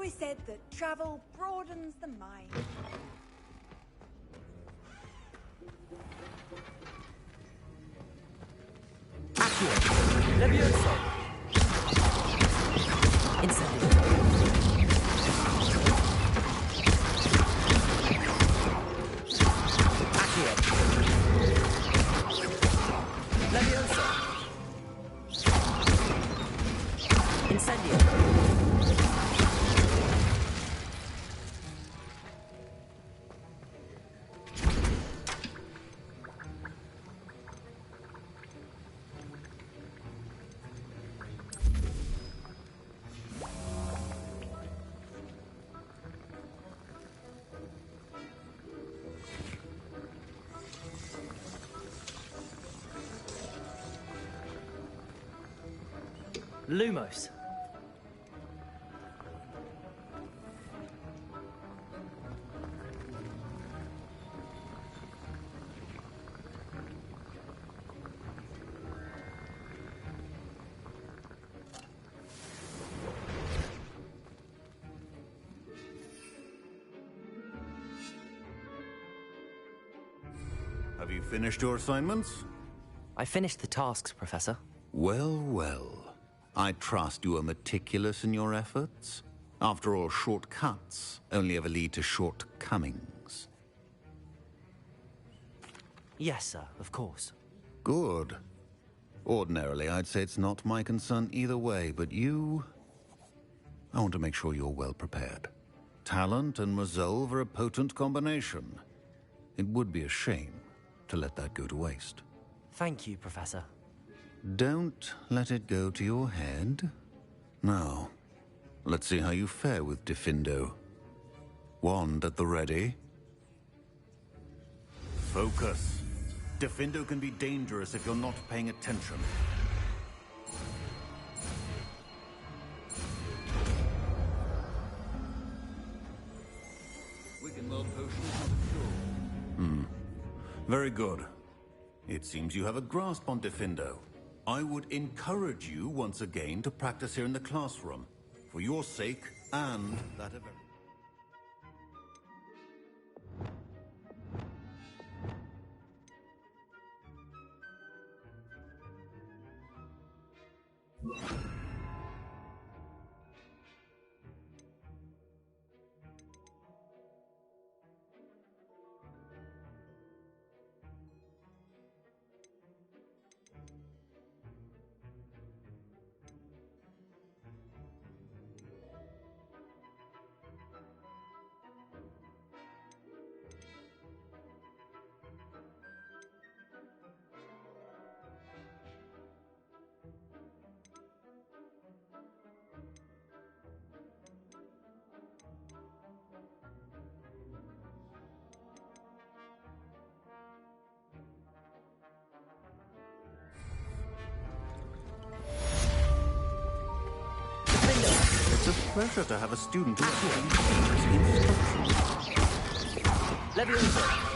always said that travel broadens the mind. Accio. Levioso. Incendio. Accio. Levioso. Incendio. Lumos. Have you finished your assignments? I finished the tasks, Professor. Well, well. I trust you are meticulous in your efforts. After all, shortcuts only ever lead to shortcomings. Yes, sir, of course. Good. Ordinarily, I'd say it's not my concern either way, but you... I want to make sure you're well prepared. Talent and resolve are a potent combination. It would be a shame to let that go to waste. Thank you, Professor. Don't let it go to your head. Now, let's see how you fare with Diffindo. Wand at the ready. Focus. Diffindo can be dangerous if you're not paying attention. Wickenwell potion. Very good. It seems you have a grasp on Diffindo. I would encourage you once again to practice here in the classroom, for your sake and that of everyone. It's a pleasure to have a student who understands instructions. Levioso.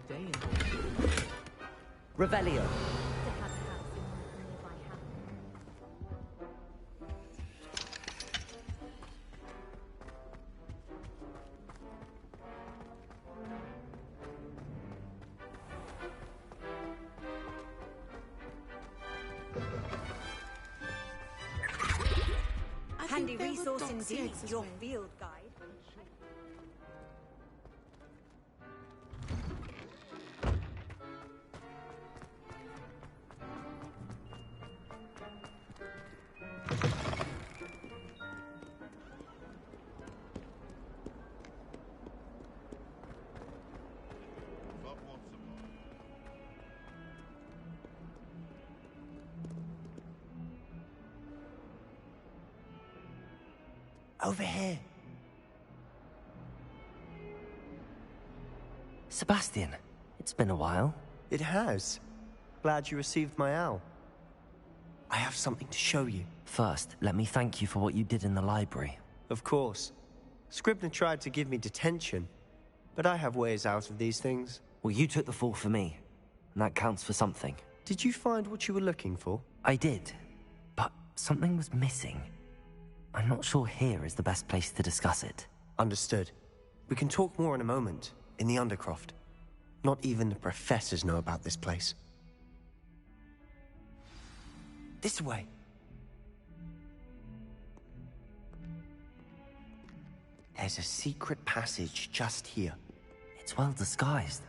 day in Hogwarts. Revelio. To have a house in one of the nearby hamlets. Handy resource indeed, your field guide. Over here. Sebastian, it's been a while. It has. Glad you received my owl. I have something to show you. First, let me thank you for what you did in the library. Of course. Scribner tried to give me detention, but I have ways out of these things. Well, you took the fall for me, and that counts for something. Did you find what you were looking for? I did, but something was missing. I'm not sure here is the best place to discuss it. Understood. We can talk more in a moment, in the Undercroft. Not even the professors know about this place. This way. There's a secret passage just here. It's well disguised.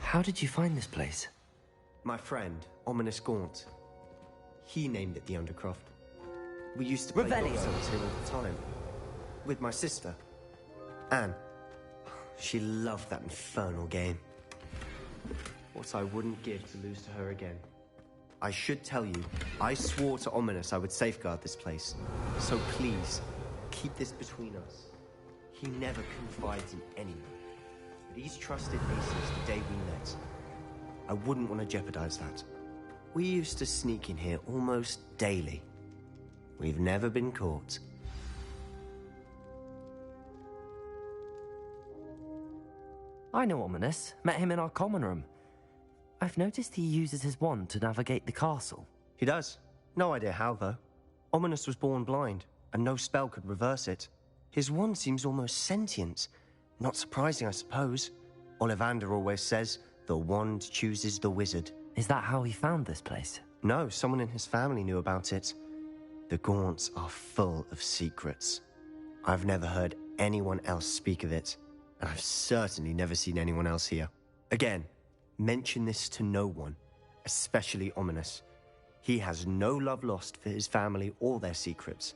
How did you find this place? My friend, Ominous Gaunt. He named it the Undercroft. We used to play Revelio. nonsense here all the time. With my sister, Anne. She loved that infernal game. What I wouldn't give to lose to her again. I should tell you, I swore to Ominous I would safeguard this place. So please, keep this between us. He never confides in anyone. But he's trusted Aces the day we met. I wouldn't want to jeopardize that. We used to sneak in here almost daily. We've never been caught. I know Ominous. Met him in our common room. I've noticed he uses his wand to navigate the castle. He does. No idea how, though. Ominous was born blind, and no spell could reverse it. His wand seems almost sentient. Not surprising, I suppose. Ollivander always says, the wand chooses the wizard. Is that how he found this place? No, someone in his family knew about it. The Gaunts are full of secrets. I've never heard anyone else speak of it, and I've certainly never seen anyone else here. Again, mention this to no one, especially Ominous. He has no love lost for his family or their secrets,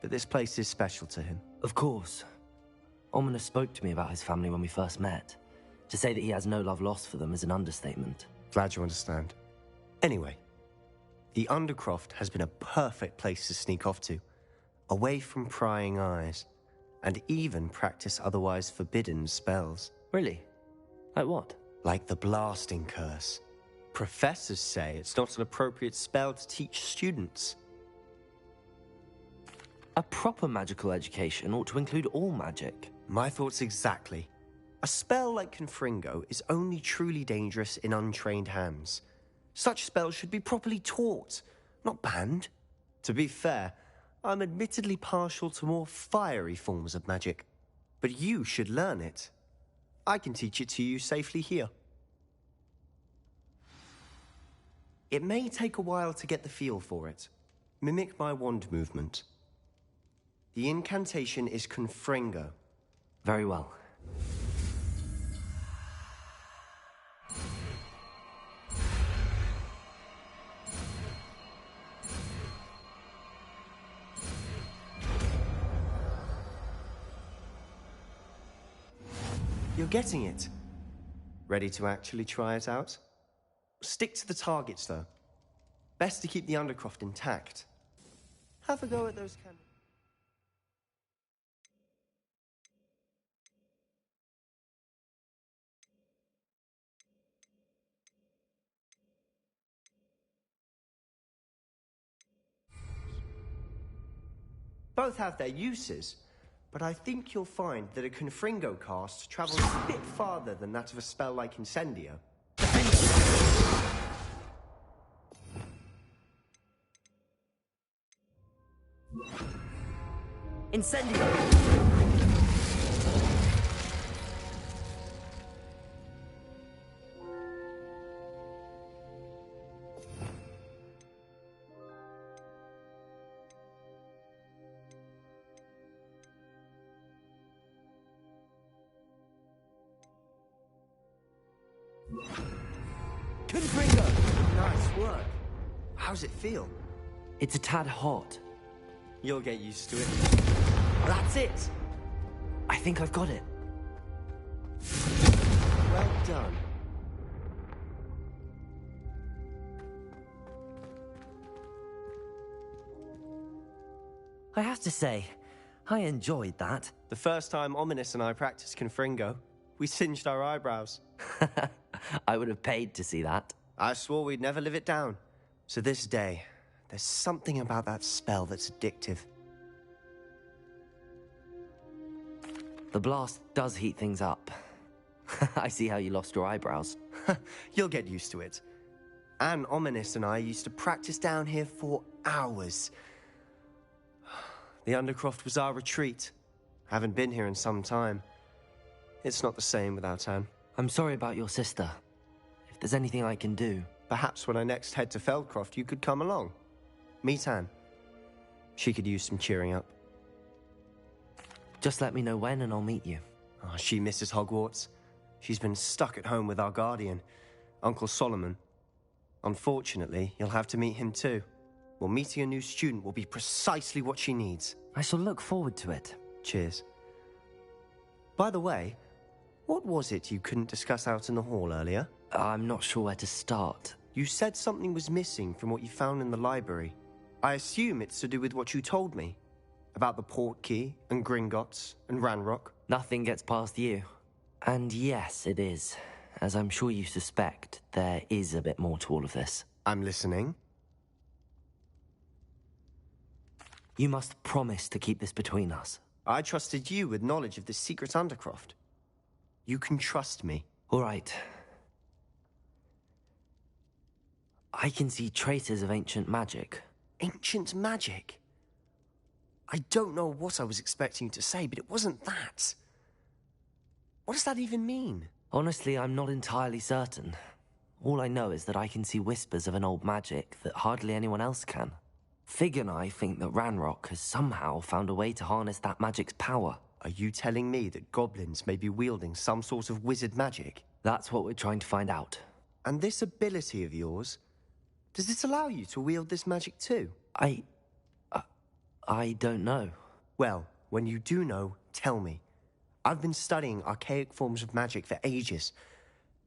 but this place is special to him. Of course. Ominous spoke to me about his family when we first met. To say that he has no love lost for them is an understatement. Glad you understand. Anyway, the Undercroft has been a perfect place to sneak off to, away from prying eyes, and even practice otherwise forbidden spells. Really? Like what? Like the blasting curse. Professors say it's not an appropriate spell to teach students. A proper magical education ought to include all magic. My thoughts exactly. A spell like Confringo is only truly dangerous in untrained hands. Such spells should be properly taught, not banned. To be fair, I'm admittedly partial to more fiery forms of magic. But you should learn it. I can teach it to you safely here. It may take a while to get the feel for it. Mimic my wand movement. The incantation is Confringo. Very well. You're getting it. Ready to actually try it out? Stick to the targets, though. Best to keep the Undercroft intact. Have a go at those cannons. Both have their uses, but I think you'll find that a Confringo cast travels a bit farther than that of a spell like Incendio. Incendio! Confringo! Nice work. How's it feel? It's a tad hot. You'll get used to it. That's it! I think I've got it. Well done. I have to say, I enjoyed that. The first time Ominous and I practiced Confringo, we singed our eyebrows. I would have paid to see that. I swore we'd never live it down. So this day, there's something about that spell that's addictive. The blast does heat things up. I see how you lost your eyebrows. You'll get used to it. Anne, Ominous and I used to practice down here for hours. The Undercroft was our retreat. Haven't been here in some time. It's not the same without Anne. I'm sorry about your sister. If there's anything I can do... Perhaps when I next head to Feldcroft, you could come along. Meet Anne. She could use some cheering up. Just let me know when and I'll meet you. Oh, she misses Hogwarts. She's been stuck at home with our guardian, Uncle Solomon. Unfortunately, you'll have to meet him too. Well, meeting a new student will be precisely what she needs. I shall look forward to it. Cheers. By the way, what was it you couldn't discuss out in the hall earlier? I'm not sure where to start. You said something was missing from what you found in the library. I assume it's to do with what you told me. About the Portkey, and Gringotts, and Ranrock. Nothing gets past you. And yes, it is. As I'm sure you suspect, there is a bit more to all of this. I'm listening. You must promise to keep this between us. I trusted you with knowledge of the secret Undercroft. You can trust me. All right. I can see traces of ancient magic. Ancient magic? I don't know what I was expecting you to say, but it wasn't that. What does that even mean? Honestly, I'm not entirely certain. All I know is that I can see whispers of an old magic that hardly anyone else can. Fig and I think that Ranrock has somehow found a way to harness that magic's power. Are you telling me that goblins may be wielding some sort of wizard magic? That's what we're trying to find out. And this ability of yours, does it allow you to wield this magic too? I don't know. Well, when you do know, tell me. I've been studying archaic forms of magic for ages.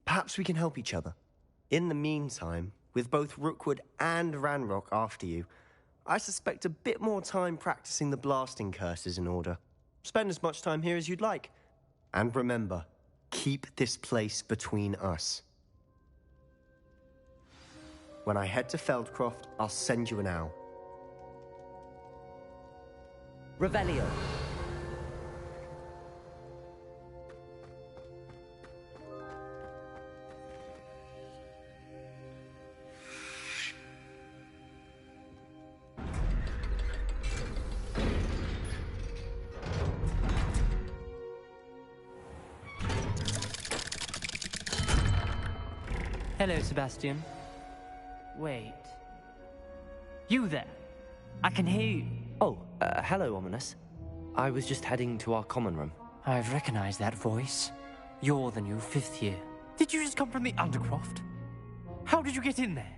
Perhaps we can help each other. In the meantime, with both Rookwood and Ranrock after you, I suspect a bit more time practicing the blasting curse is in order. Spend as much time here as you'd like. And remember, keep this place between us. When I head to Feldcroft, I'll send you an owl. Revelio. Hello, Sebastian. Wait. You there? I can hear you. Oh, hello, Ominous. I was just heading to our common room. I've recognized that voice. You're the new 5th year. Did you just come from the Undercroft? How did you get in there?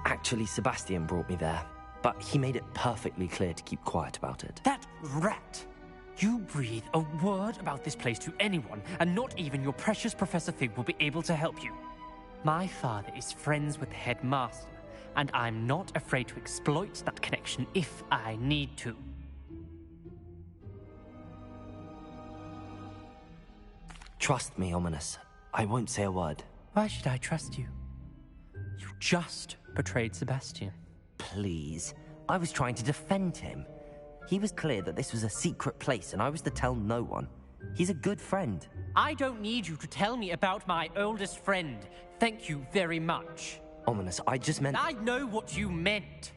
Actually, Sebastian brought me there, but he made it perfectly clear to keep quiet about it. That rat! You breathe a word about this place to anyone, and not even your precious Professor Fig will be able to help you. My father is friends with the headmaster, and I'm not afraid to exploit that connection if I need to. Trust me, Ominous. I won't say a word. Why should I trust you? You just betrayed Sebastian. Please. I was trying to defend him. He was clear that this was a secret place and I was to tell no one. He's a good friend. I don't need you to tell me about my oldest friend. Thank you very much. Ominous, I just meant... I know what you meant.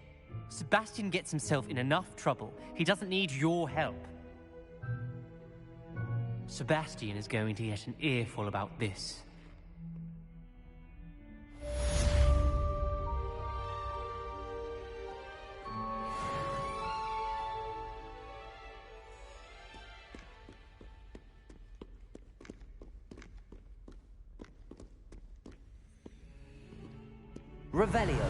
Sebastian gets himself in enough trouble. He doesn't need your help. Sebastian is going to get an earful about this. Revelio.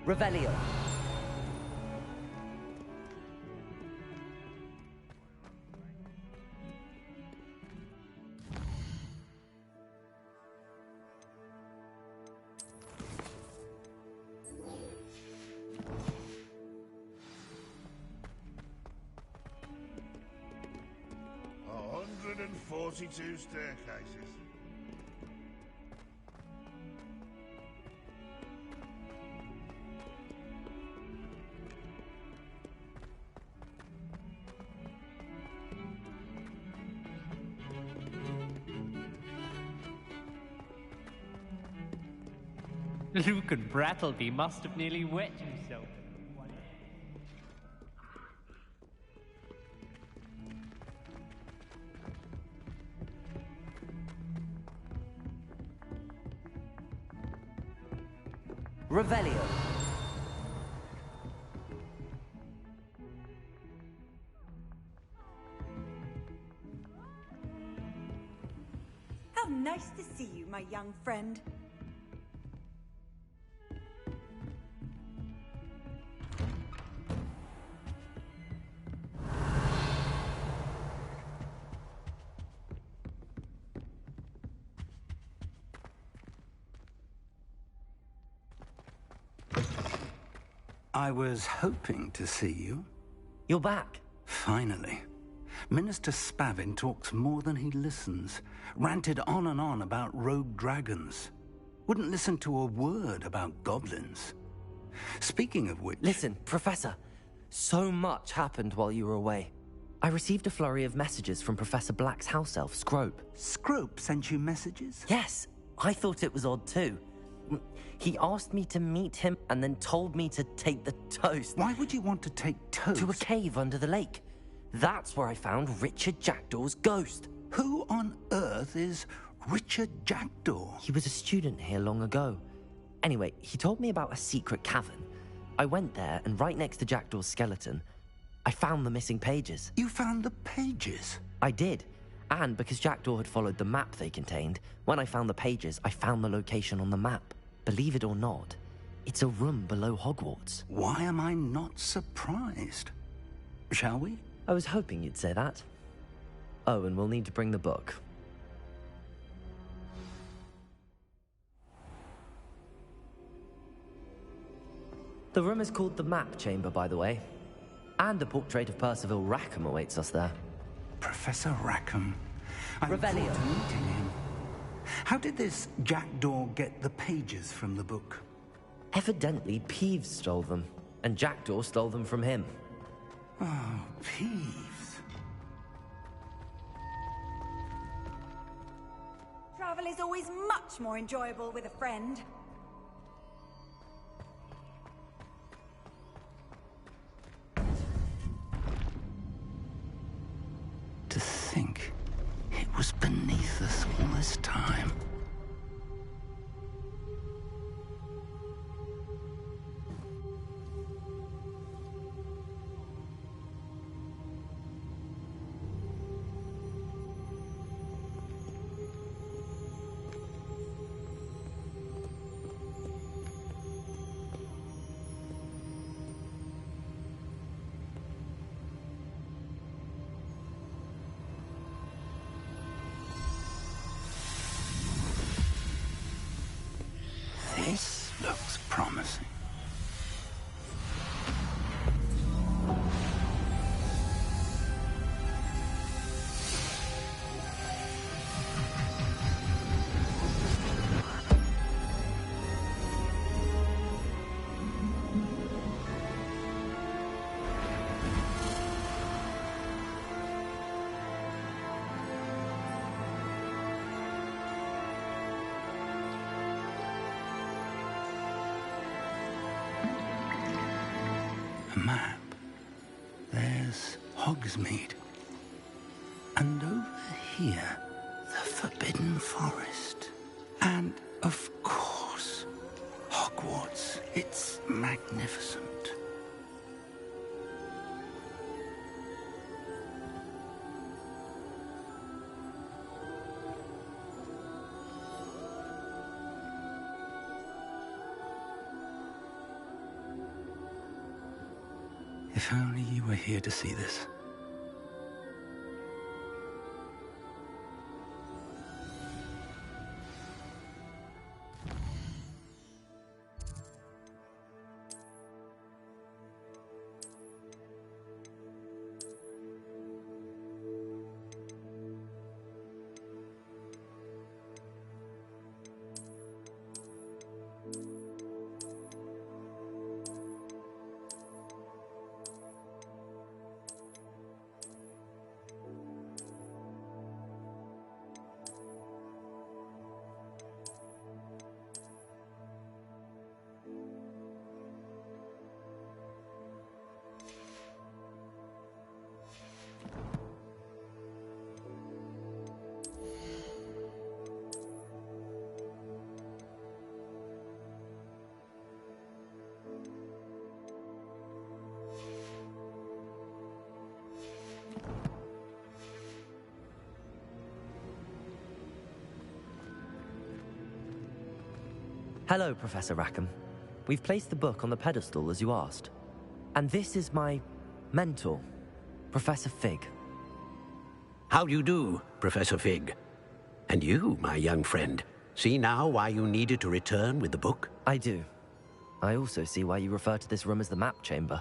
Revelio. A 142 staircases. Luke and Brattleby must have nearly wet himself. Revelio. How nice to see you, my young friend. I was hoping to see you. You're back. Finally. Minister Spavin talks more than he listens. Ranted on and on about rogue dragons. Wouldn't listen to a word about goblins. Speaking of which... Listen, Professor. So much happened while you were away. I received a flurry of messages from Professor Black's house elf, Scrope. Scrope sent you messages? Yes. I thought it was odd too. He asked me to meet him and then told me to take the toast. Why would you want to take toast? To a cave under the lake. That's where I found Richard Jackdaw's ghost. Who on earth is Richard Jackdaw? He was a student here long ago. Anyway, he told me about a secret cavern. I went there, and right next to Jackdaw's skeleton, I found the missing pages. You found the pages? I did. And because Jackdaw had followed the map they contained, when I found the pages, I found the location on the map. Believe it or not, it's a room below Hogwarts. Why am I not surprised? Shall we? I was hoping you'd say that. Oh, and we'll need to bring the book. The room is called the Map Chamber, by the way. And a portrait of Percival Rackham awaits us there. Professor Rackham. I look Revelio. forward to meeting him. How did this Jackdaw get the pages from the book? Evidently, Peeves stole them, and Jackdaw stole them from him. Oh, Peeves. Travel is always much more enjoyable with a friend. To think it was beneath us all this time. This looks promising. A map. There's Hogsmeade. And over here, the Forbidden Forest. And, of course, Hogwarts. It's magnificent. If only you were here to see this. Hello, Professor Rackham. We've placed the book on the pedestal as you asked. And this is my mentor, Professor Fig. How do you do, Professor Fig? And you, my young friend, see now why you needed to return with the book? I do. I also see why you refer to this room as the map chamber.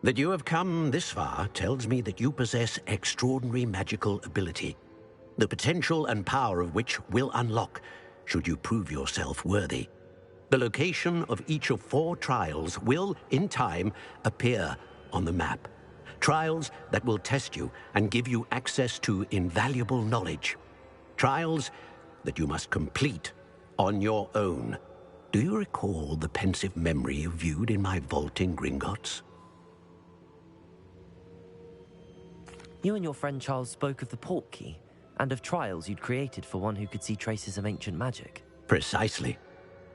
That you have come this far tells me that you possess extraordinary magical ability, the potential and power of which will unlock should you prove yourself worthy. The location of each of 4 trials will, in time, appear on the map. Trials that will test you and give you access to invaluable knowledge. Trials that you must complete on your own. Do you recall the pensive memory you viewed in my vault in Gringotts? You and your friend Charles spoke of the portkey and of trials you'd created for one who could see traces of ancient magic. Precisely.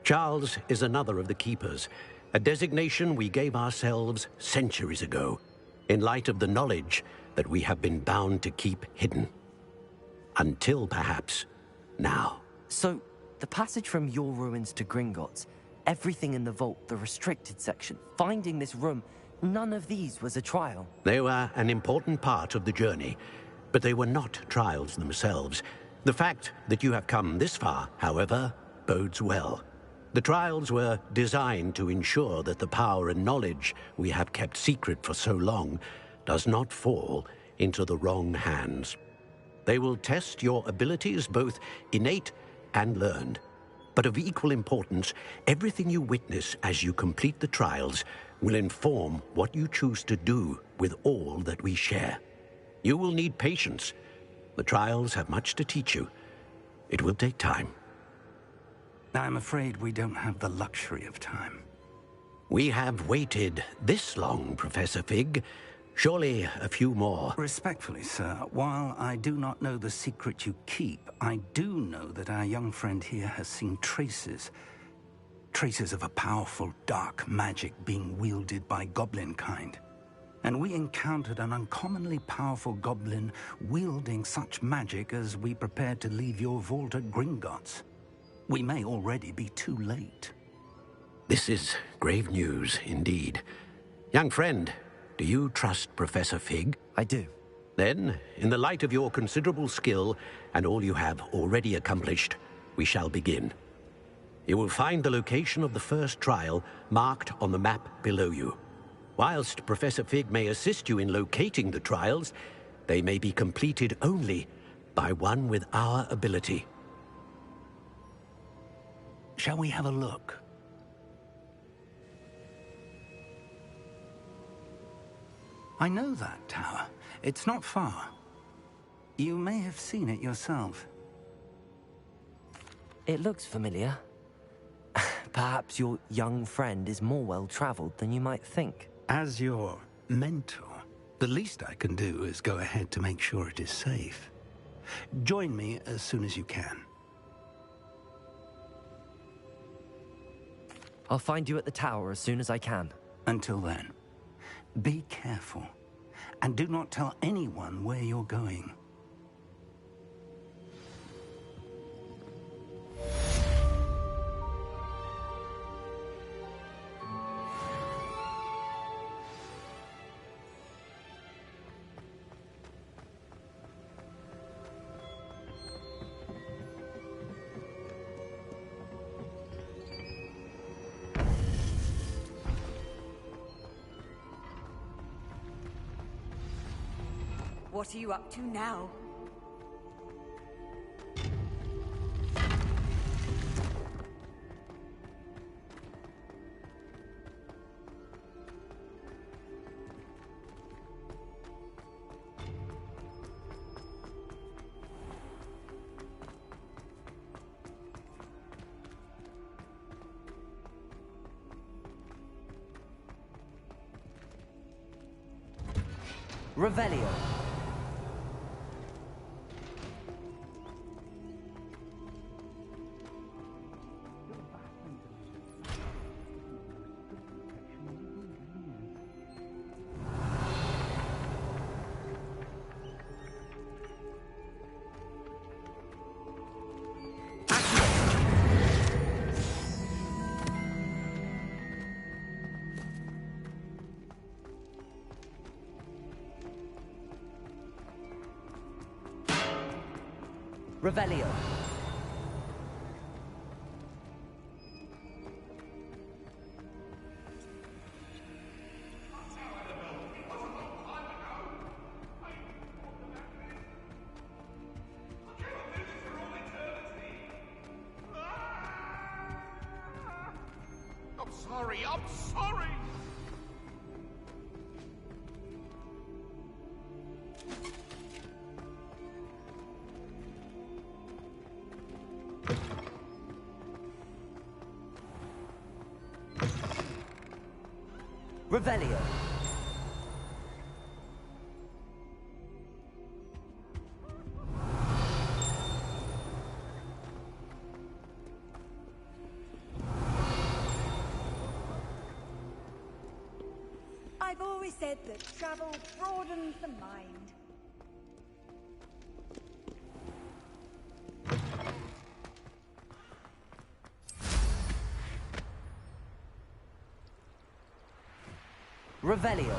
Charles is another of the Keepers, a designation we gave ourselves centuries ago, in light of the knowledge that we have been bound to keep hidden. Until, perhaps, now. So, the passage from your ruins to Gringotts, everything in the vault, the restricted section, finding this room, none of these was a trial. They were an important part of the journey, but they were not trials themselves. The fact that you have come this far, however, bodes well. The trials were designed to ensure that the power and knowledge we have kept secret for so long does not fall into the wrong hands. They will test your abilities, both innate and learned. But of equal importance, everything you witness as you complete the trials will inform what you choose to do with all that we share. You will need patience. The trials have much to teach you. It will take time. I'm afraid we don't have the luxury of time. We have waited this long, Professor Fig. Surely a few more. Respectfully, sir, while I do not know the secret you keep, I do know that our young friend here has seen traces of a powerful dark magic being wielded by goblin kind. And we encountered an uncommonly powerful goblin wielding such magic as we prepared to leave your vault at Gringotts. We may already be too late. This is grave news indeed. Young friend, do you trust Professor Fig? I do. Then, in the light of your considerable skill and all you have already accomplished, we shall begin. You will find the location of the first trial marked on the map below you. Whilst Professor Fig may assist you in locating the trials, they may be completed only by one with our ability. Shall we have a look? I know that tower. It's not far. You may have seen it yourself. It looks familiar. Perhaps your young friend is more well-traveled than you might think. As your mentor, the least I can do is go ahead to make sure it is safe. Join me as soon as you can. I'll find you at the tower as soon as I can. Until then, be careful, and do not tell anyone where you're going. What are you up to now? Revelio. Revelio. I'm sorry! Revelio. I've always said that travel broadens the mind. Revelio.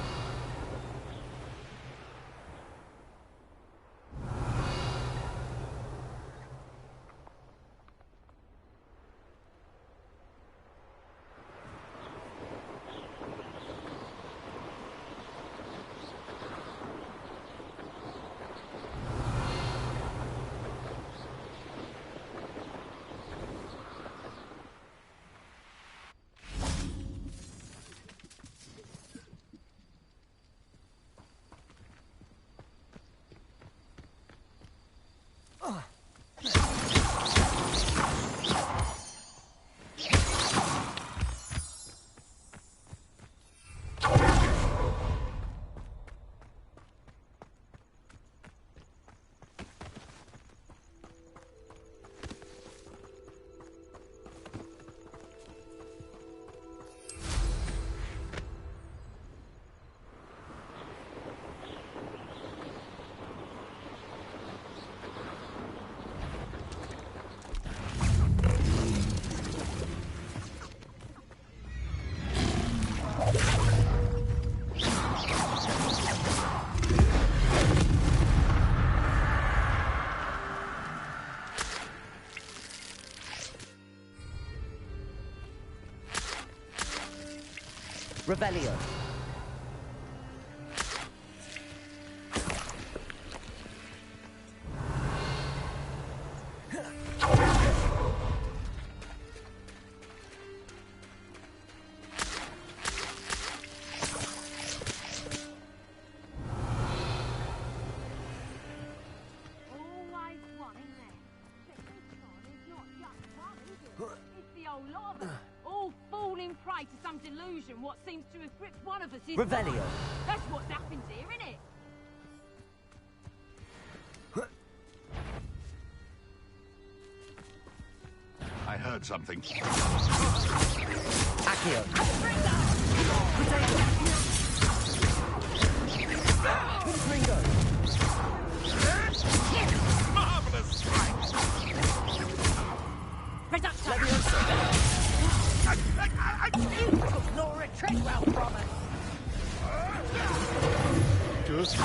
Revelio. What seems to have gripped one of us is Revelio. That's what's happened here, isn't it? I heard something. Accio. Ringo. Marvelous strike! No retreat well from us. Just...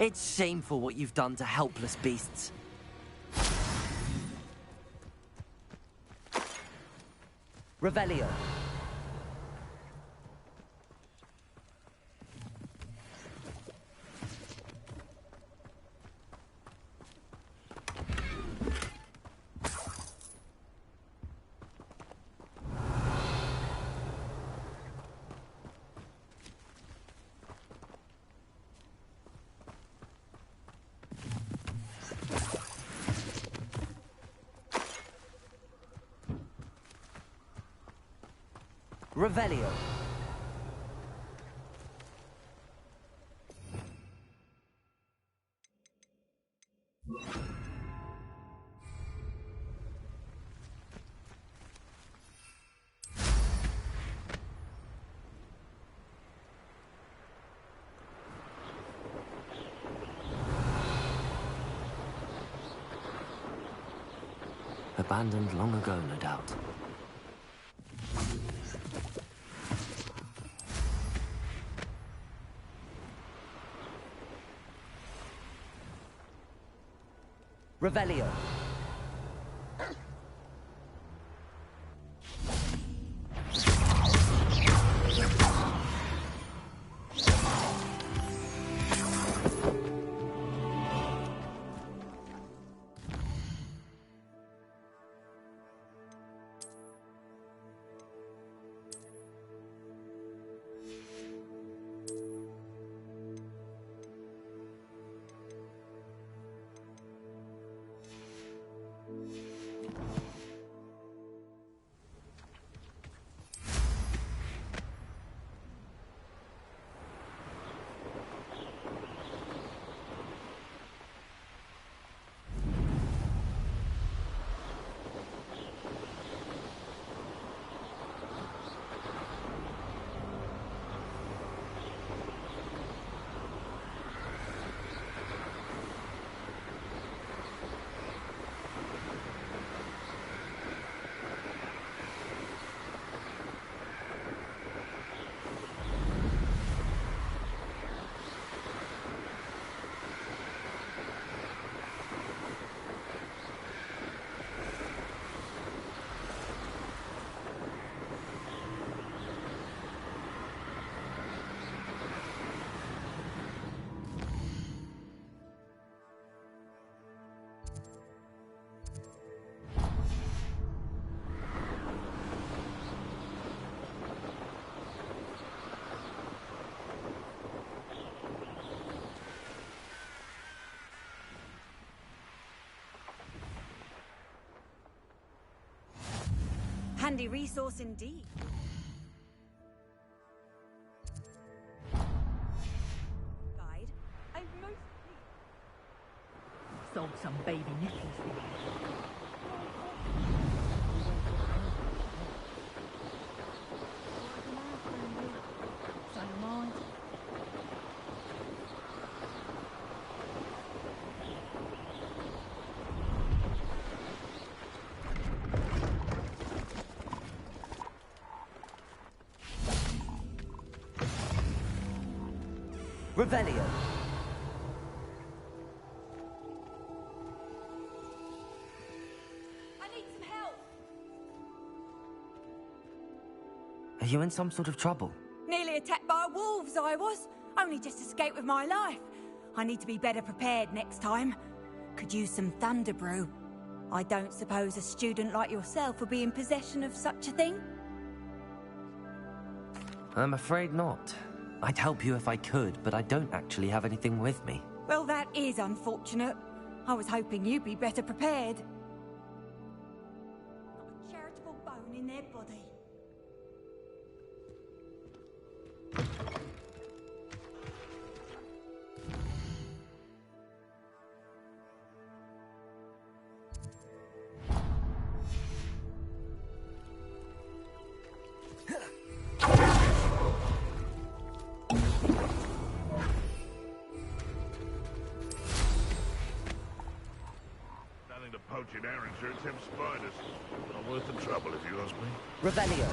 It's shameful what you've done to helpless beasts. Revelio. Revelio. Abandoned long ago, no doubt. Revelio. Handy resource indeed. sold some baby nipples for you. So am I. Revelio. I need some help. Are you in some sort of trouble? Nearly attacked by wolves, I was. Only just escaped with my life. I need to be better prepared next time. Could use some thunder brew. I don't suppose a student like yourself would be in possession of such a thing? I'm afraid not. I'd help you if I could, but I don't actually have anything with me. Well, that is unfortunate. I was hoping you'd be better prepared. Not a charitable bone in their body. Nothing to poach in Arrowshire except spiders. Not worth the trouble, if you ask me. Revelio.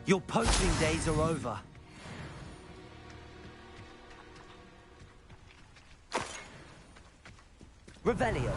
Your poaching days are over. Revelio.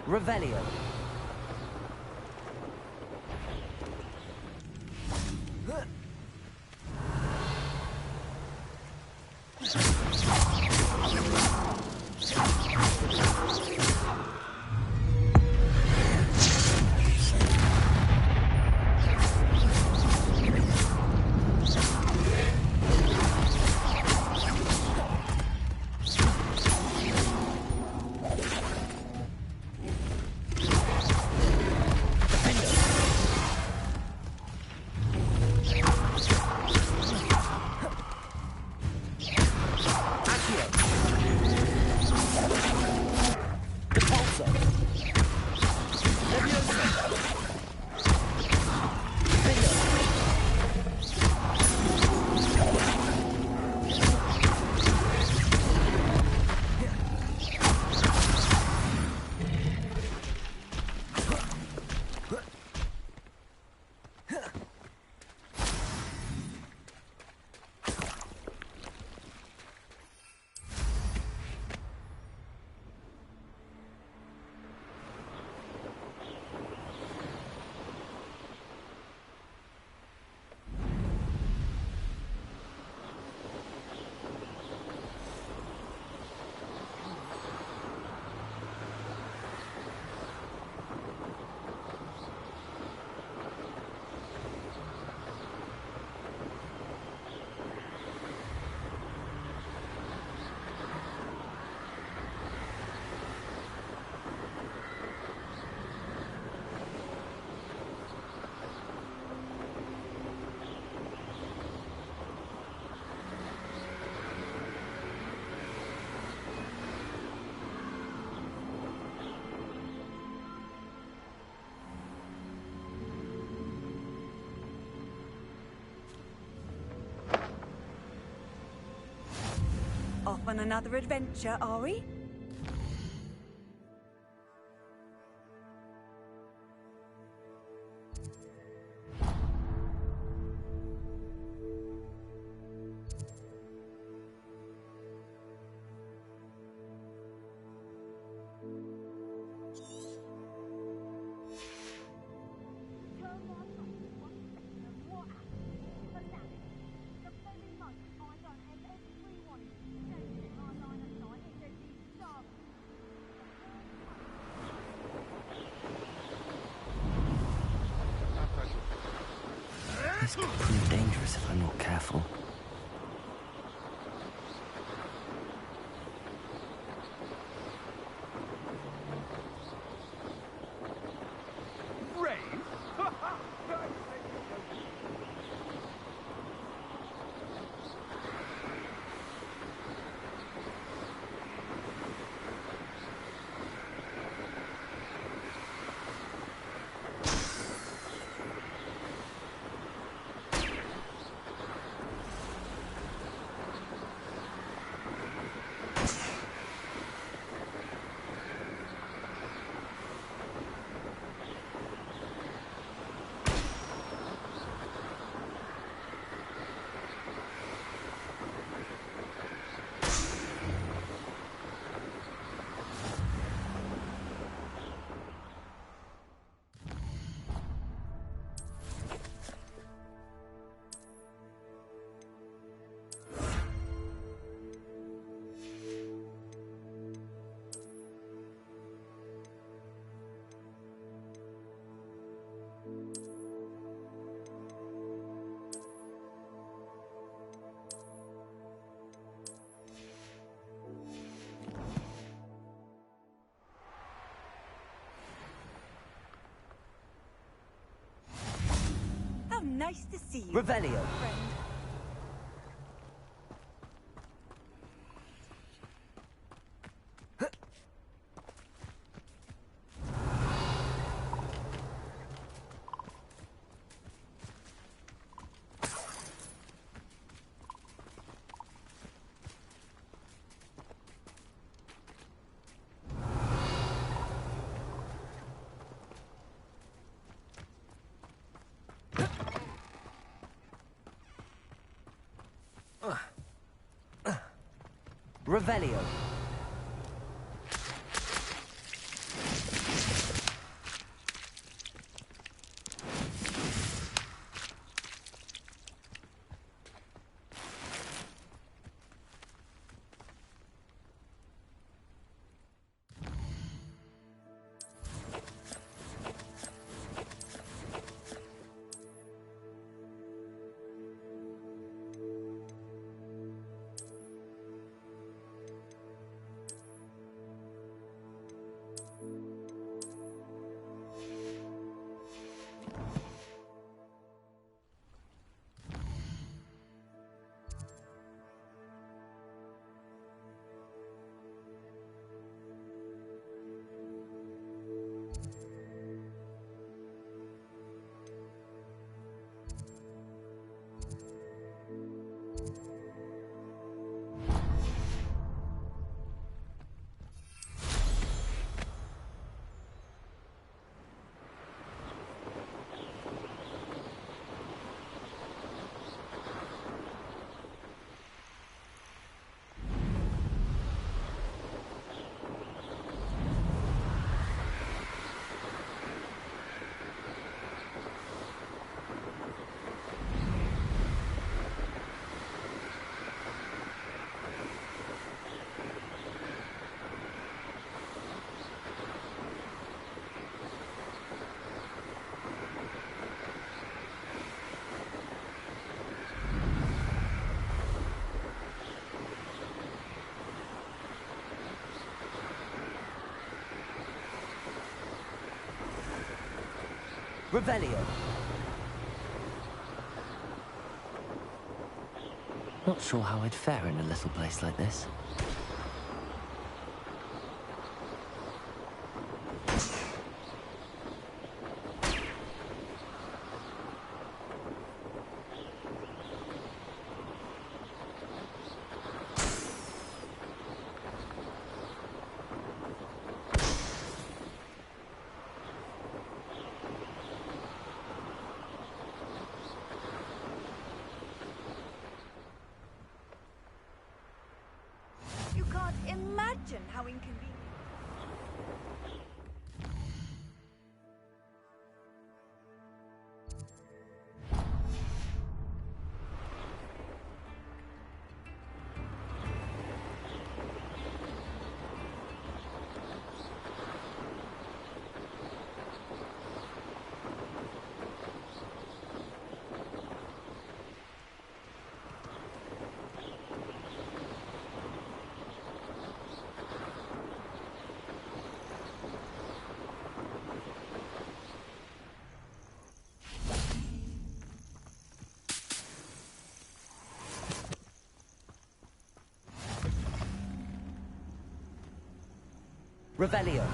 Revelio. on another adventure, are we? This could prove dangerous if I'm not careful. How nice to see you. Revelio. Friend. Revelio. Revelio. Not sure how I'd fare in a little place like this. Revelio.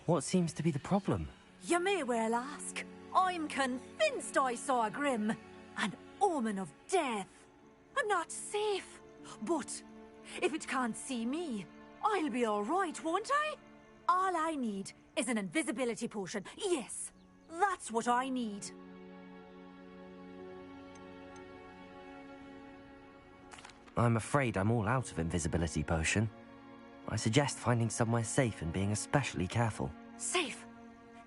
What seems to be the problem? You may well ask. I'm convinced I saw a Grim. An omen of death. I'm not safe. But if it can't see me, I'll be all right, won't I? All I need is an invisibility potion. Yes, that's what I need. I'm afraid I'm all out of invisibility potion. I suggest finding somewhere safe and being especially careful. Safe?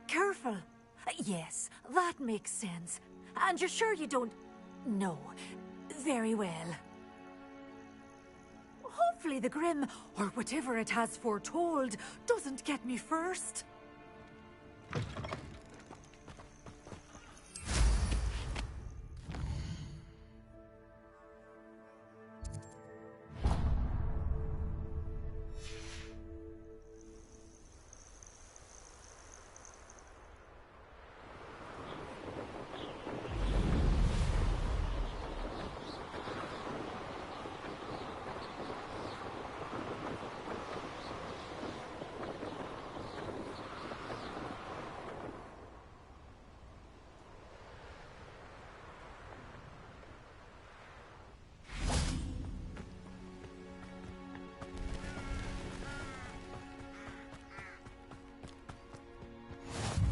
Careful? Yes, that makes sense. And you're sure you don't... No. Very well. Hopefully the Grim, or whatever it has foretold, doesn't get me first.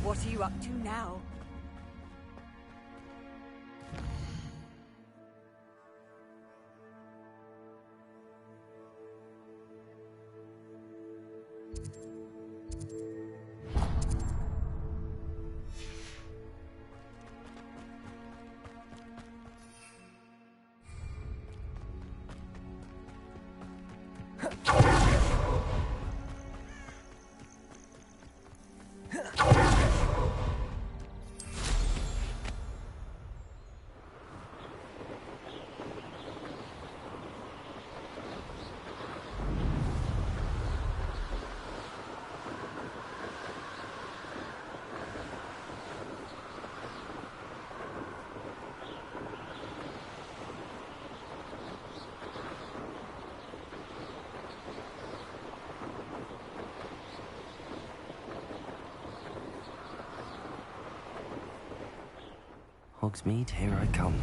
What are you up to now? Hogsmeade, here I come.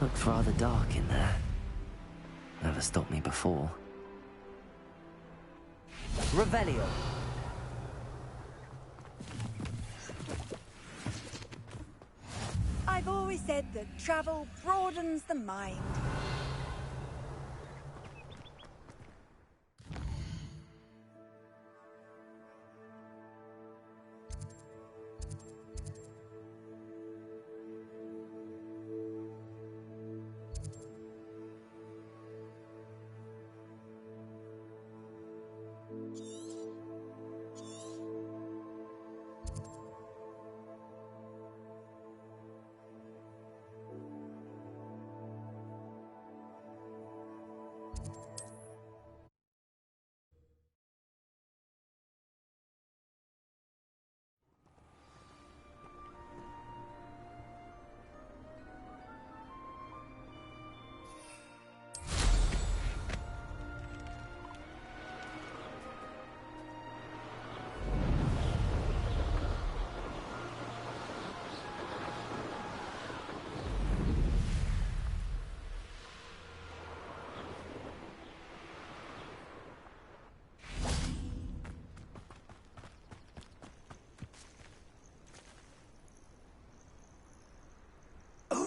Looks rather dark in there. Never stopped me before. Revelio. I've always said that travel broadens the mind.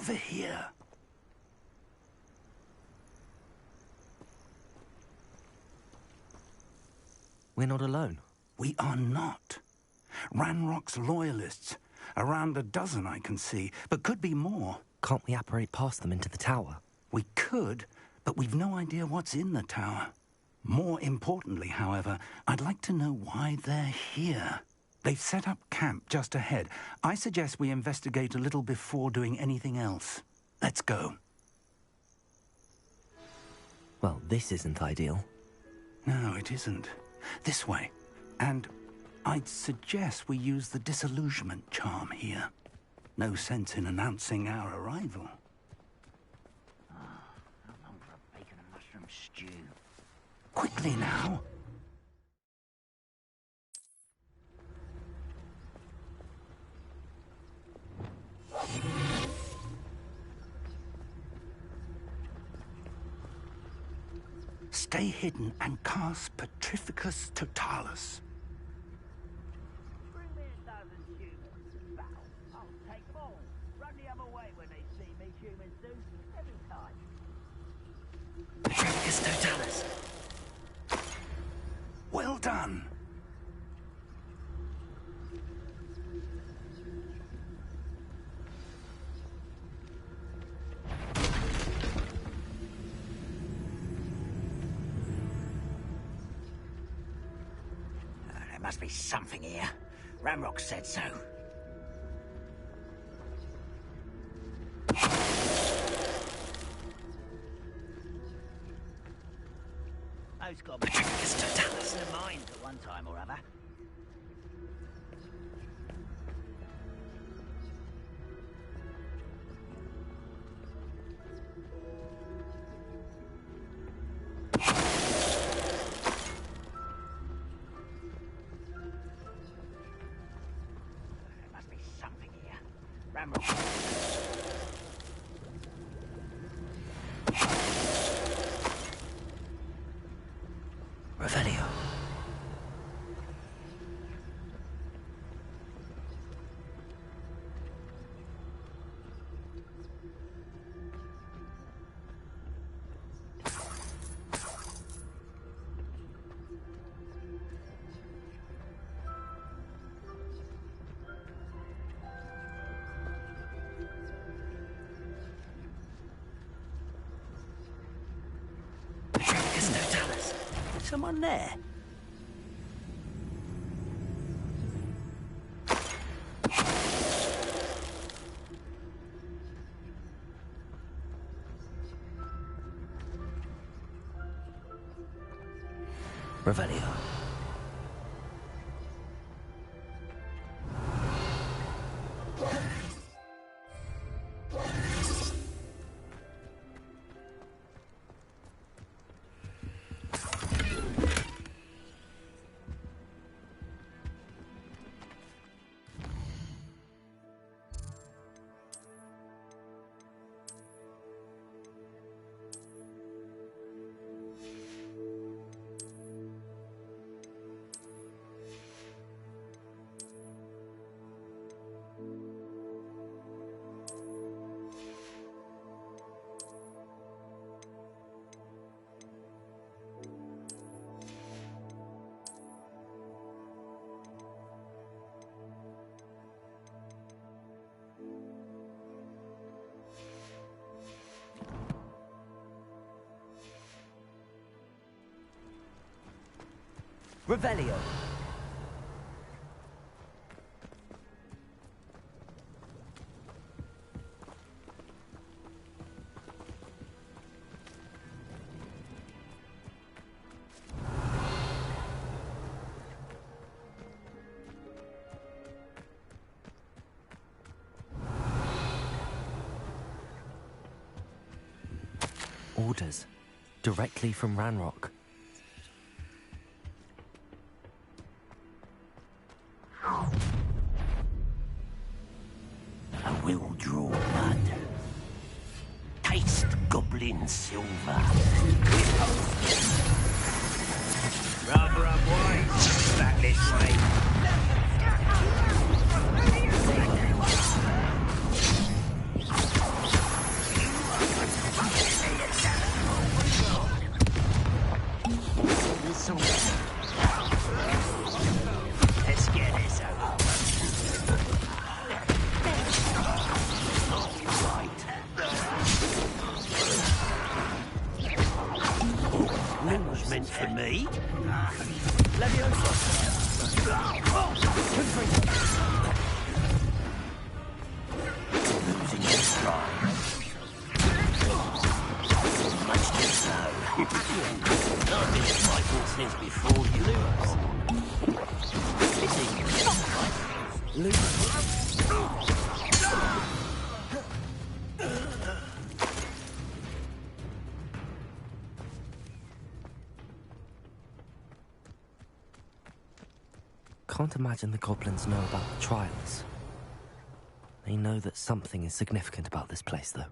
over here. We're not alone. We are not. Ranrock's loyalists. Around a dozen I can see, but could be more. Can't we apparate past them into the tower? We could, but we've no idea what's in the tower. More importantly, however, I'd like to know why they're here. They've set up camp just ahead. I suggest we investigate a little before doing anything else. Let's go. Well, this isn't ideal. No, it isn't. This way. And I'd suggest we use the disillusionment charm here. No sense in announcing our arrival. How long for a bacon and mushroom stew? Quickly now. Stay hidden and cast Petrificus Totalis. Bring me a dozen humans. Bow. I'll take them all. Run the other way when they see me, humans do. Every time. Petrificus Totalis. Well done. There must be something here. Ranrock said so. Those got Petrificus Totalis in mind at one time or other. There must be something here. Ranrock. Revelio. Petrificus Totalis. Someone there? Revelio. Revelio. Orders. Directly from Ranrock. I will draw blood. Taste goblin silver. Rather unwise. Back this way. Losing your stride. Much too slow. I've been at my fault since before you lose. Can't imagine the goblins know about the trials. They know that something is significant about this place, though.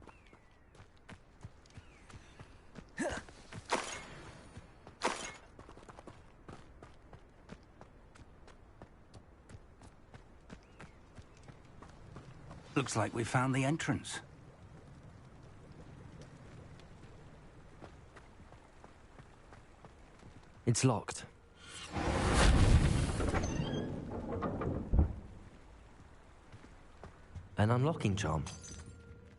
Looks like we found the entrance. It's locked. An unlocking charm.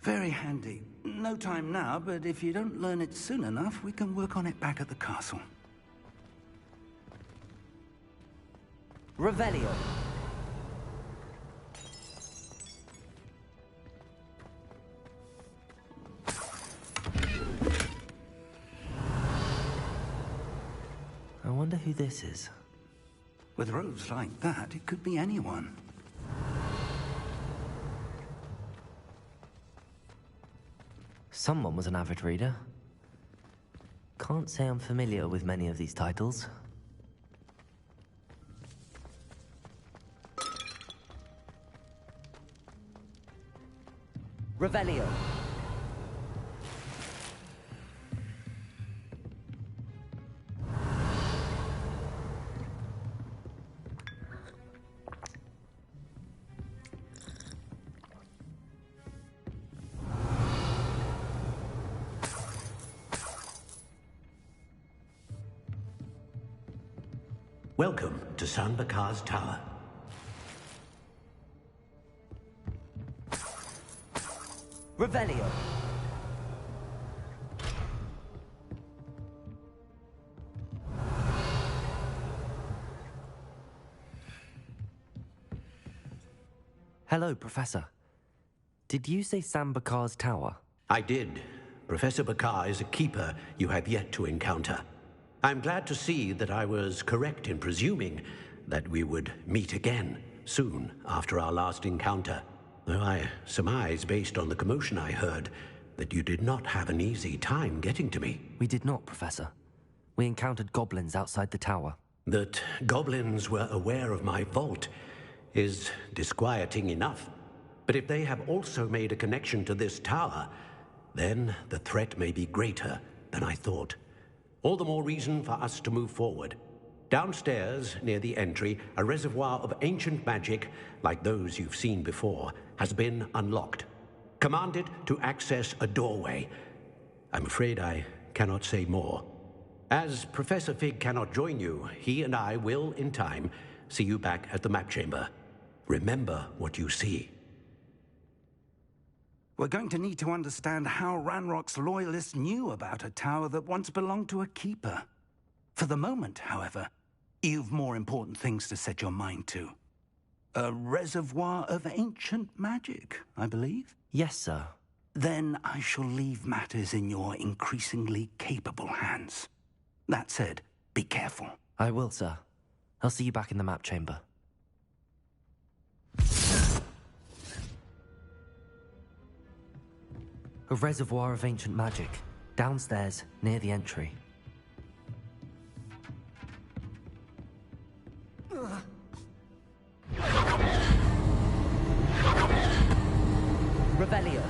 Very handy. No time now, but if you don't learn it soon enough, we can work on it back at the castle. Revelio. I wonder who this is. With robes like that, it could be anyone. Someone was an avid reader. Can't say I'm familiar with many of these titles. Revelio. Welcome to Sanbakar's Tower. Revelio. Hello, Professor. Did you say Sanbakar's Tower? I did. Professor Bakar is a keeper you have yet to encounter. I'm glad to see that I was correct in presuming that we would meet again soon after our last encounter. Though I surmise, based on the commotion I heard, that you did not have an easy time getting to me. We did not, Professor. We encountered goblins outside the tower. That goblins were aware of my vault is disquieting enough. But if they have also made a connection to this tower, then the threat may be greater than I thought. All the more reason for us to move forward. Downstairs, near the entry, a reservoir of ancient magic, like those you've seen before, has been unlocked. Command it to access a doorway. I'm afraid I cannot say more. As Professor Fig cannot join you, he and I will, in time, see you back at the map chamber. Remember what you see. We're going to need to understand how Ranrock's loyalists knew about a tower that once belonged to a keeper. For the moment, however, you've more important things to set your mind to. A reservoir of ancient magic, I believe? Yes, sir. Then I shall leave matters in your increasingly capable hands. That said, be careful. I will, sir. I'll see you back in the map chamber. A reservoir of ancient magic, downstairs, near the entry. Revelio.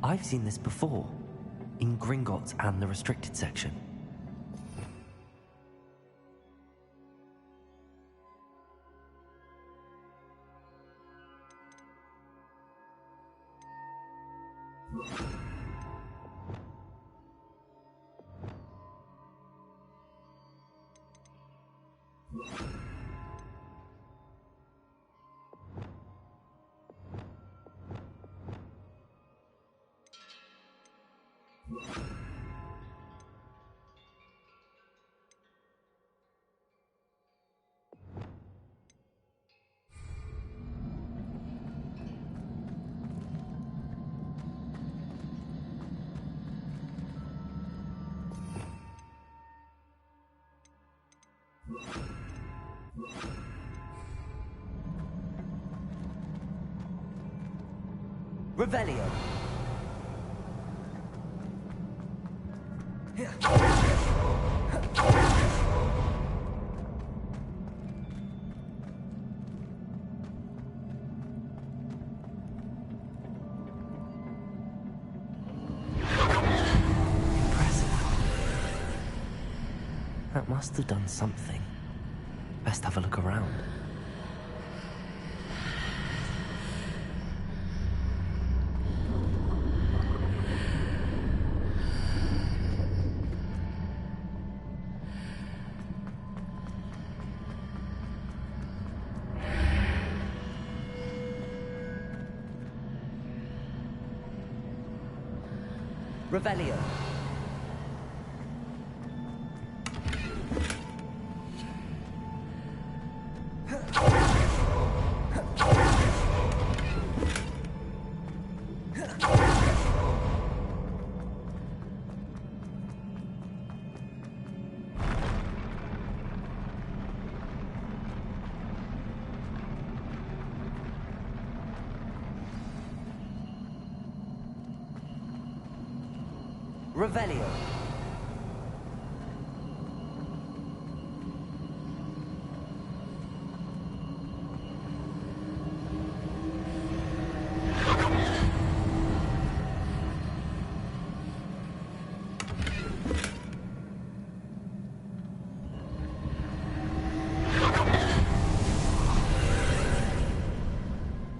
I've seen this before, in Gringotts and the restricted section. Revelio. That must have done something. Best have a look around. Revelio. Revelio.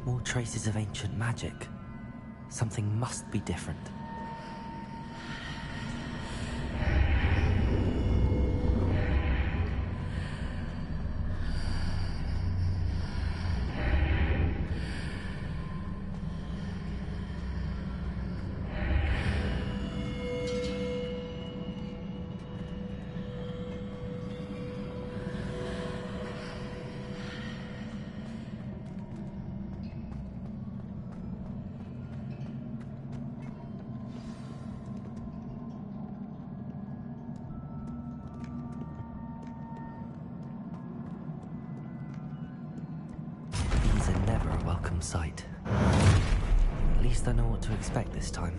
More traces of ancient magic. Something must be different. Sight. At least I know what to expect this time.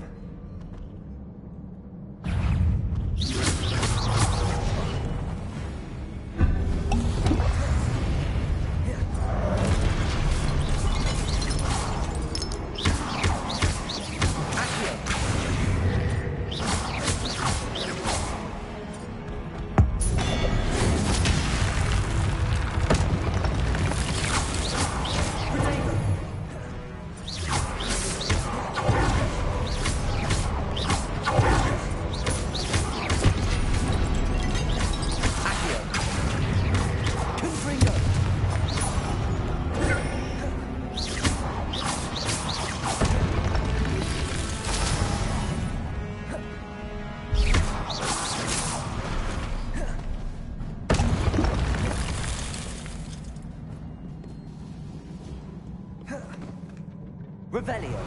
Revelio.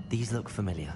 These look familiar.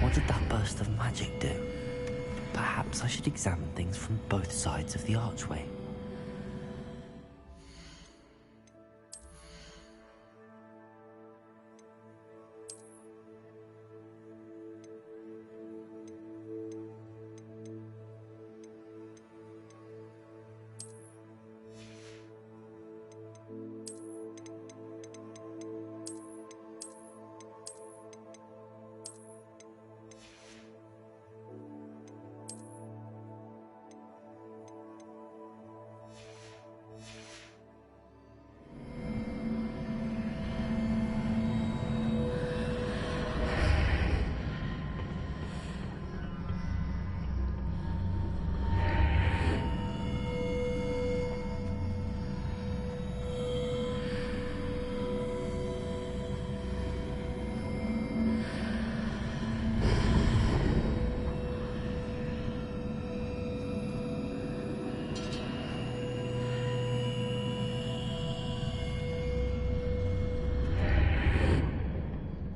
What did that burst of magic do? Perhaps I should examine things from both sides of the archway.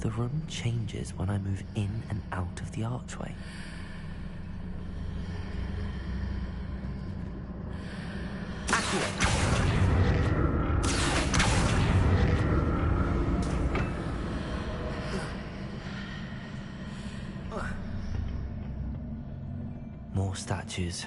The room changes when I move in and out of the archway. More statues.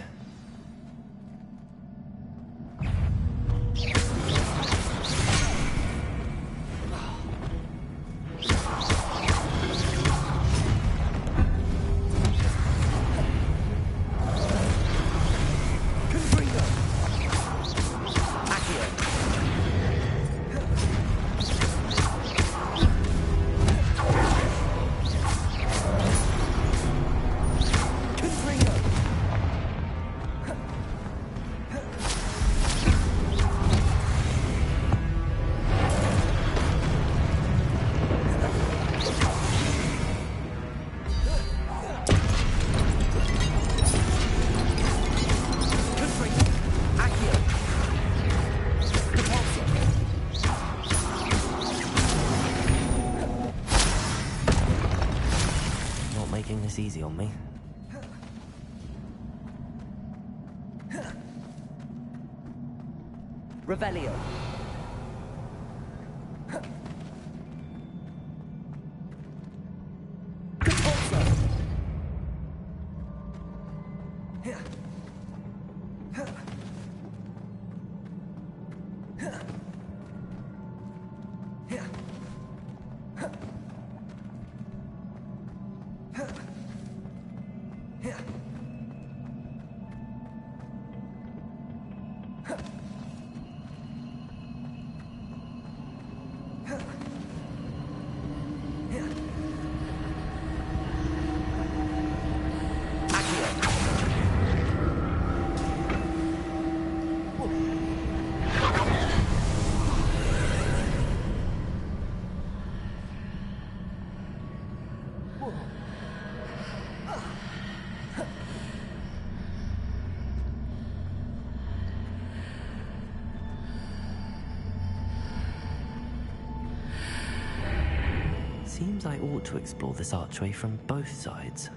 This easy on me. Revelio. Seems I ought to explore this archway from both sides.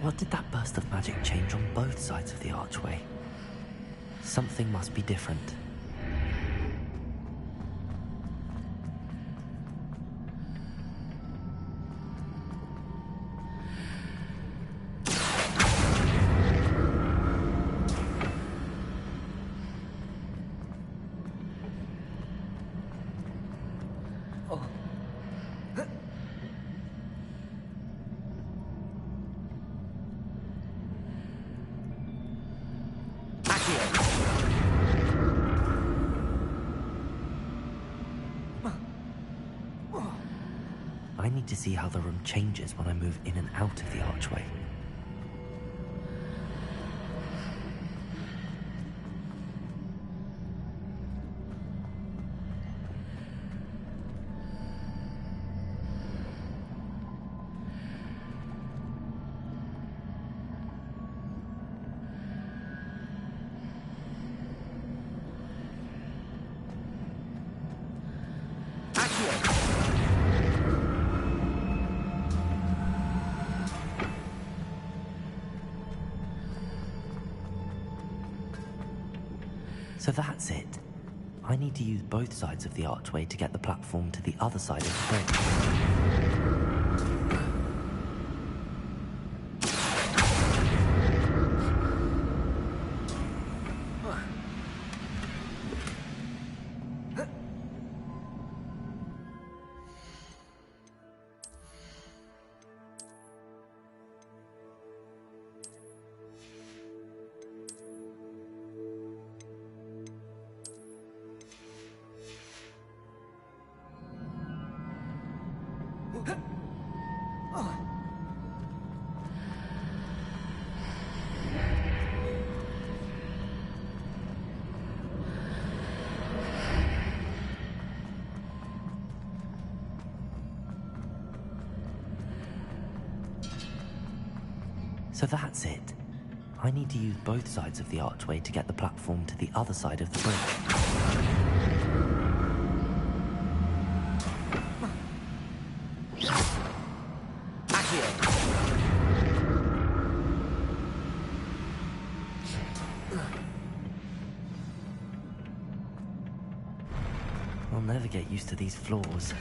What did that burst of magic change on both sides of the archway? Something must be different. I need to see how the room changes when I move in and out of the archway. So that's it. I need to use both sides of the archway to get the platform to the other side of the bridge. So that's it. I need to use both sides of the archway to get the platform to the other side of the bridge. I'll never get used to these floors.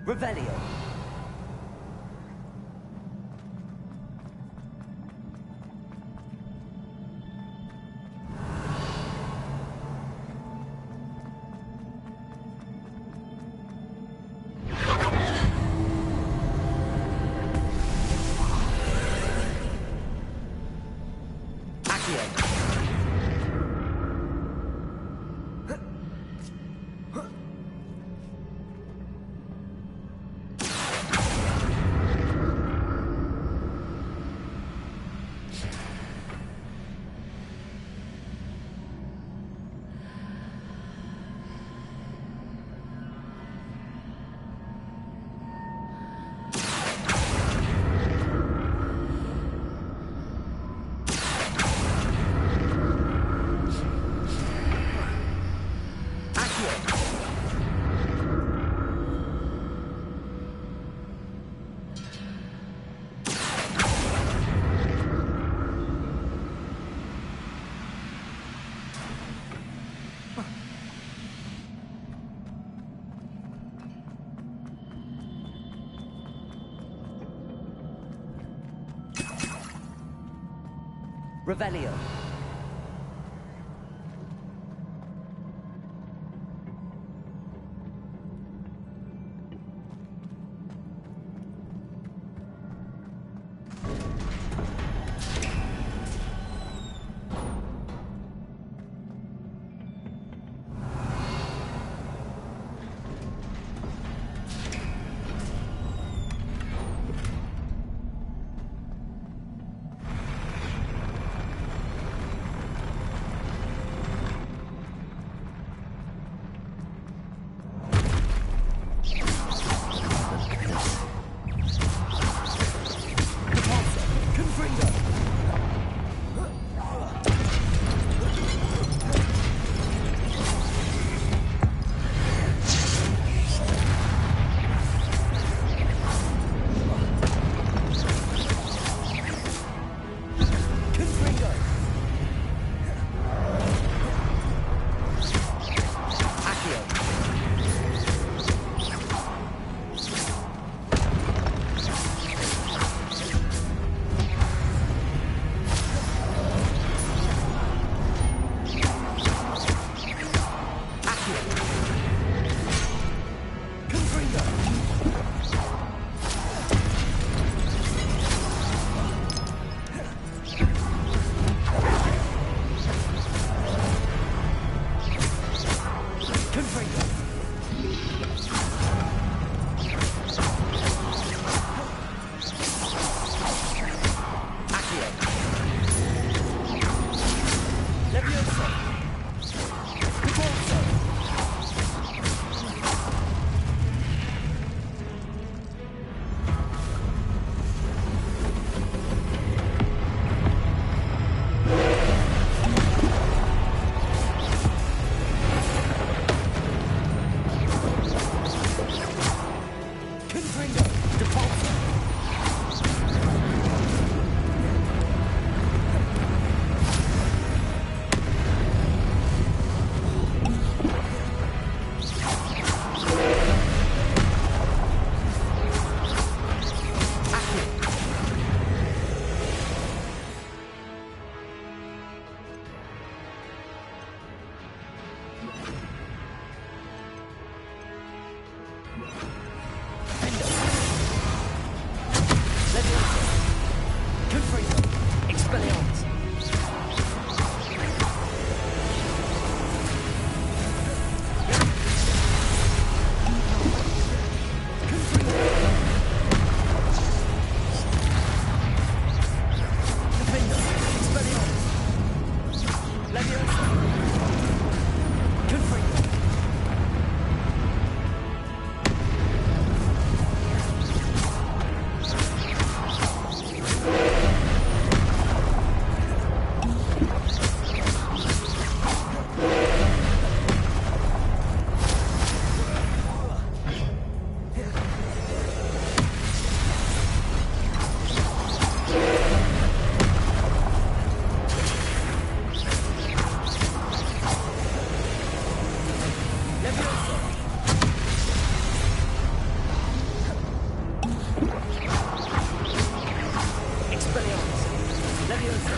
Revelio. Revelio. Leviosa!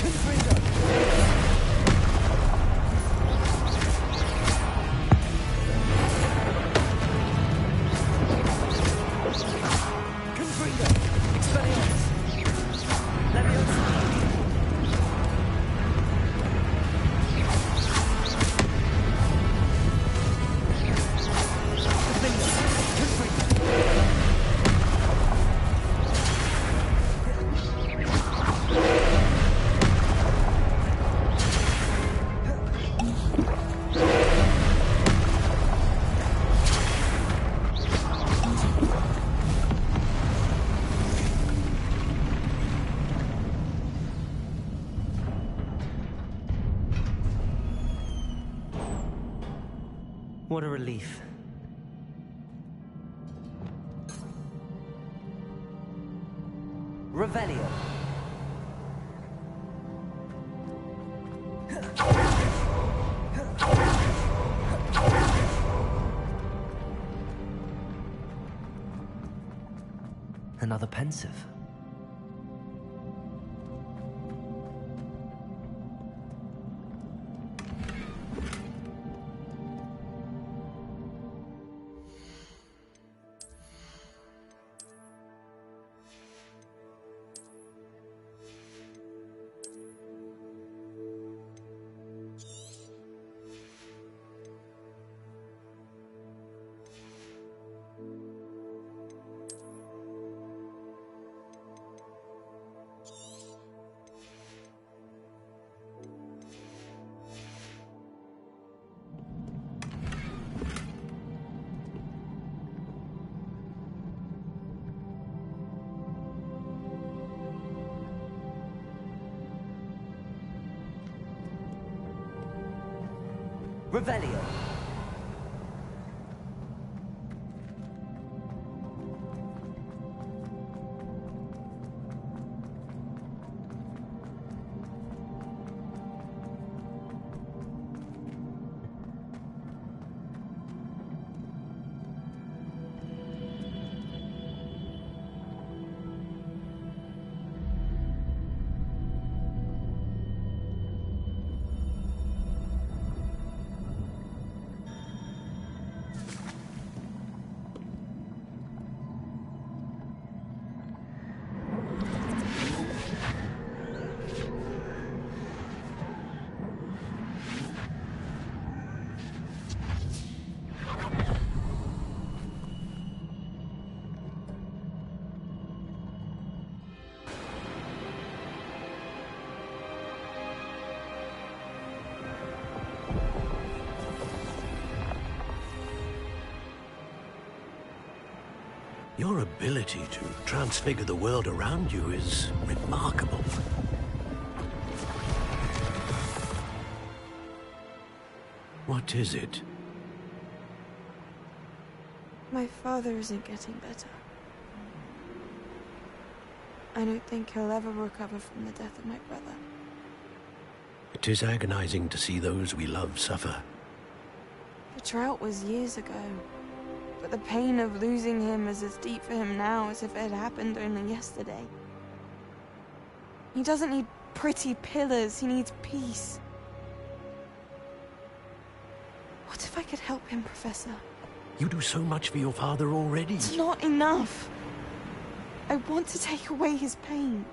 Confringo! What a relief. Revelio. Another pensive. Revelio. Your ability to transfigure the world around you is remarkable. What is it? My father isn't getting better. I don't think he'll ever recover from the death of my brother. It is agonizing to see those we love suffer. The drought was years ago. But the pain of losing him is as deep for him now as if it had happened only yesterday. He doesn't need pretty pillars, he needs peace. What if I could help him, Professor? You do so much for your father already. It's not enough. I want to take away his pain.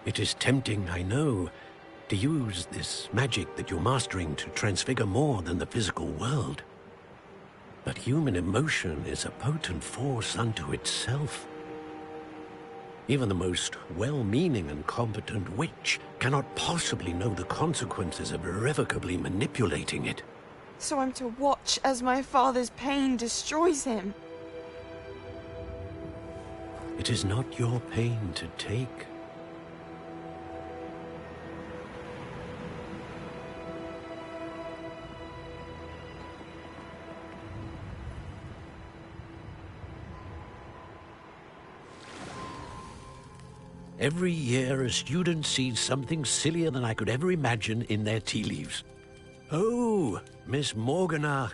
It is tempting, I know, to use this magic that you're mastering to transfigure more than the physical world. But human emotion is a potent force unto itself. Even the most well-meaning and competent witch cannot possibly know the consequences of irrevocably manipulating it. So I'm to watch as my father's pain destroys him. It is not your pain to take. Every year, a student sees something sillier than I could ever imagine in their tea leaves. Oh, Miss Morganach,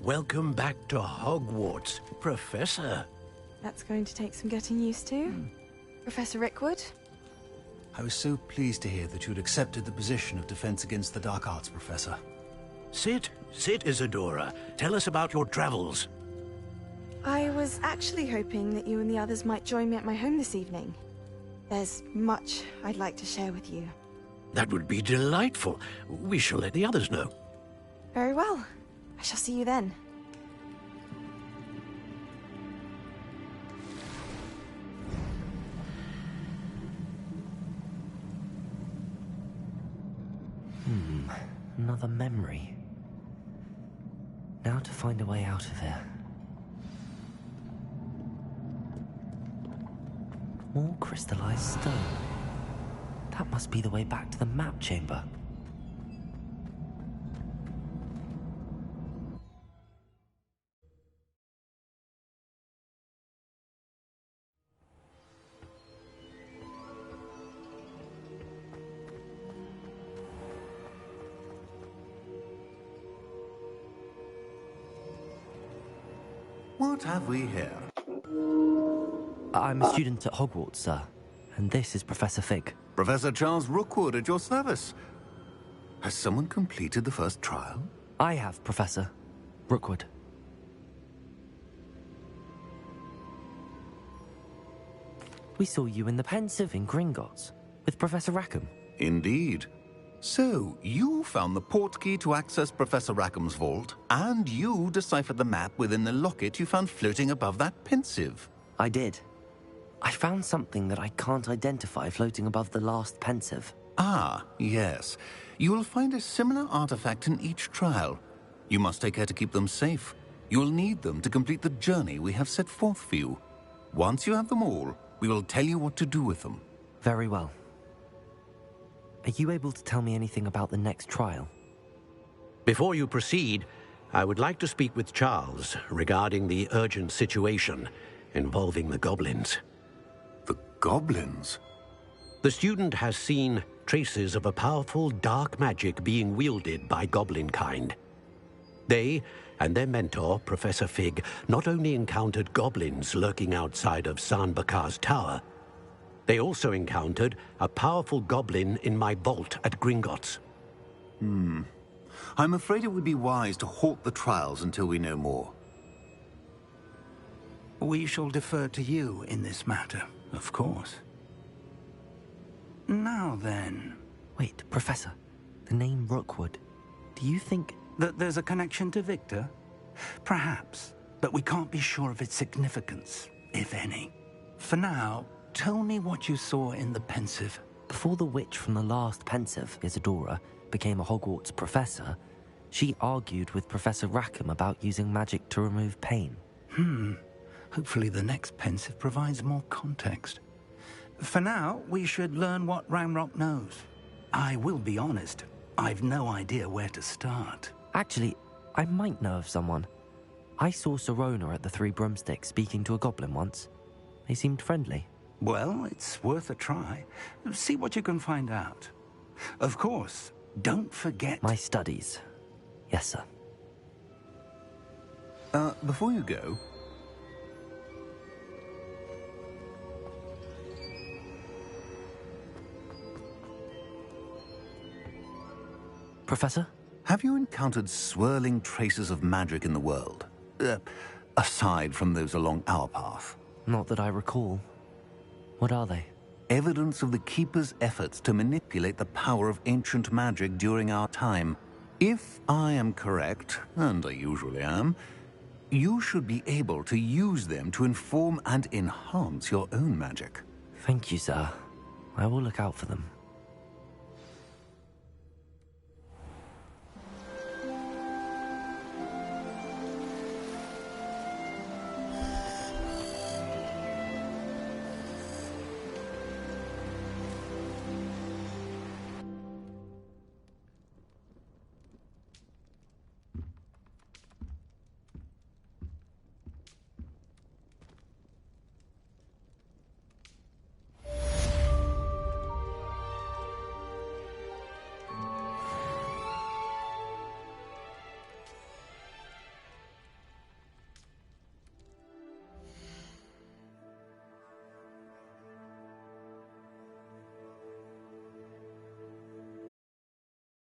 welcome back to Hogwarts, Professor. That's going to take some getting used to. Professor Rickwood? I was so pleased to hear that you'd accepted the position of Defense Against the Dark Arts Professor. Sit, Isadora. Tell us about your travels. I was actually hoping that you and the others might join me at my home this evening. There's much I'd like to share with you. That would be delightful. We shall let the others know. Very well. I shall see you then. Another memory. Now to find a way out of here. More crystallized stone. That must be the way back to the map chamber. What have we here? I'm a student at Hogwarts, sir. And this is Professor Fig. Professor Charles Rookwood at your service. Has someone completed the first trial? I have, Professor Rookwood. We saw you in the Pensive in Gringotts with Professor Rackham. Indeed. So, you found the portkey to access Professor Rackham's vault, and you deciphered the map within the locket you found floating above that Pensive. I did. I found something that I can't identify floating above the last Pensive. Ah, yes. You will find a similar artifact in each trial. You must take care to keep them safe. You will need them to complete the journey we have set forth for you. Once you have them all, we will tell you what to do with them. Very well. Are you able to tell me anything about the next trial? Before you proceed, I would like to speak with Charles regarding the urgent situation involving the goblins. The goblins? The student has seen traces of a powerful dark magic being wielded by goblin kind. They and their mentor, Professor Fig, not only encountered goblins lurking outside of San Bakar's tower, they also encountered a powerful goblin in my vault at Gringotts. I'm afraid it would be wise to halt the trials until we know more. We shall defer to you in this matter, of course. Now then... Wait, Professor. The name Rookwood. Do you think... that there's a connection to Victor? Perhaps, but we can't be sure of its significance, if any. For now, tell me what you saw in the Pensive. Before the witch from the last Pensive, Isadora, became a Hogwarts professor, she argued with Professor Rackham about using magic to remove pain. Hopefully the next Pensive provides more context. For now, we should learn what Ranrock knows. I will be honest, I've no idea where to start. Actually, I might know of someone. I saw Serona at the Three Broomsticks speaking to a goblin once. They seemed friendly. Well, it's worth a try. See what you can find out. Of course, don't forget... My studies. Yes, sir. Before you go... Professor? Have you encountered swirling traces of magic in the world? Aside from those along our path? Not that I recall. What are they? Evidence of the Keeper's efforts to manipulate the power of ancient magic during our time. If I am correct, and I usually am, you should be able to use them to inform and enhance your own magic. Thank you, sir. I will look out for them.